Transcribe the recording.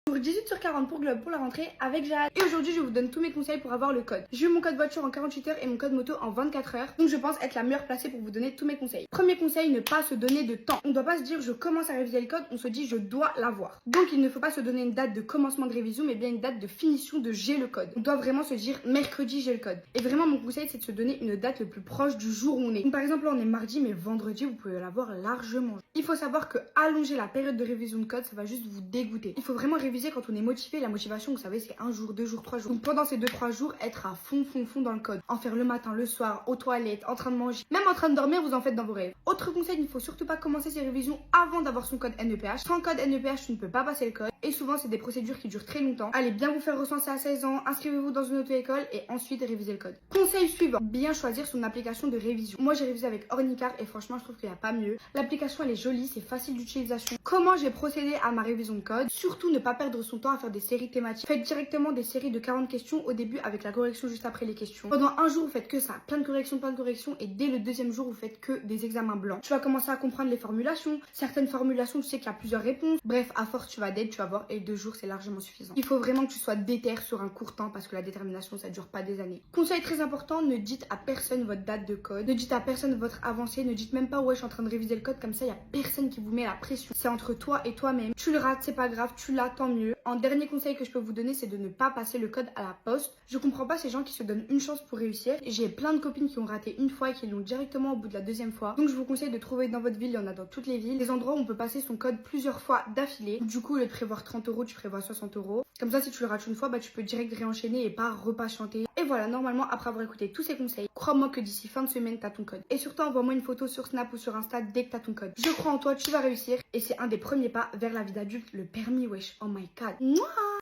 Pour 18 sur 40 pour Globe pour la rentrée avec Jade. Et aujourd'hui, je vous donne tous mes conseils pour avoir le code. J'ai eu mon code voiture en 48 heures et mon code moto en 24 heures. Donc je pense être la meilleure placée pour vous donner tous mes conseils. Premier conseil, ne pas se donner de temps. On ne doit pas se dire je commence à réviser le code, on se dit je dois l'avoir. Donc il ne faut pas se donner une date de commencement de révision, mais bien une date de finition de j'ai le code. On doit vraiment se dire mercredi j'ai le code. Et vraiment mon conseil, c'est de se donner une date le plus proche du jour où on est. Donc, par exemple, là on est mardi, mais vendredi vous pouvez l'avoir largement. Il faut savoir que allonger la période de révision de code, ça va juste vous dégoûter. Il faut vraiment réviser quand on est motivé. La motivation, vous savez, c'est 1 jour, 2 jours, 3 jours. Donc pendant ces 2-3 jours, être à fond dans le code. En faire le matin, le soir, aux toilettes, en train de manger, même en train de dormir, vous en faites dans vos rêves. Autre conseil, il ne faut surtout pas commencer ses révisions avant d'avoir son code NEPH. Sans code NEPH, tu ne peux pas passer le code. Et souvent, c'est des procédures qui durent très longtemps. Allez bien vous faire recenser à 16 ans, inscrivez-vous dans une auto-école et ensuite révisez le code. Conseil suivant, bien choisir son application de révision. Moi, j'ai révisé avec Ornicar et franchement, je trouve qu'il n'y a pas mieux. L'application, elle est jolie, c'est facile d'utilisation. Comment j'ai procédé à ma révision de code? Surtout ne pas perdre son temps à faire des séries thématiques. Faites directement des séries de 40 questions au début avec la correction juste après les questions. Pendant un jour, vous faites que ça, plein de corrections et dès le deuxième jour, vous faites que des examens blancs. Tu vas commencer à comprendre les formulations. Certaines formulations, tu sais qu'il y a plusieurs réponses. Bref, à force, tu vas d'être, tu vas voir et 2 jours, c'est largement suffisant. Il faut vraiment que tu sois déter sur un court temps parce que la détermination, ça dure pas des années. Conseil très important, ne dites à personne votre date de code. Ne dites à personne votre avancée. Ne dites même pas ouais, je suis en train de réviser le code, comme ça, il y a personne qui vous met la pression. C'est entre toi et toi-même. Tu le rates, c'est pas grave, tu l'as, tant mieux. En dernier conseil que je peux vous donner, c'est de ne pas passer le code à la poste. Je comprends pas ces gens qui se donnent une chance pour réussir. J'ai plein de copines qui ont raté une fois et qui l'ont directement au bout de la deuxième fois. Donc je vous conseille de trouver dans votre ville, il y en a dans toutes les villes, des endroits où on peut passer son code plusieurs fois d'affilée. Du coup, au lieu de prévoir 30 €, tu prévois 60 €. Comme ça, si tu le rates une fois, bah, tu peux direct réenchaîner et pas repatienter. Et voilà, normalement, après avoir écouté tous ces conseils, crois-moi que d'ici fin de semaine, t'as ton code. Et surtout, envoie-moi une photo sur Snap ou sur Insta dès que t'as ton code. Je crois en toi, tu vas réussir. Et c'est un des premiers pas vers la vie d'adulte, le permis, wesh. Oh my god. Mouah.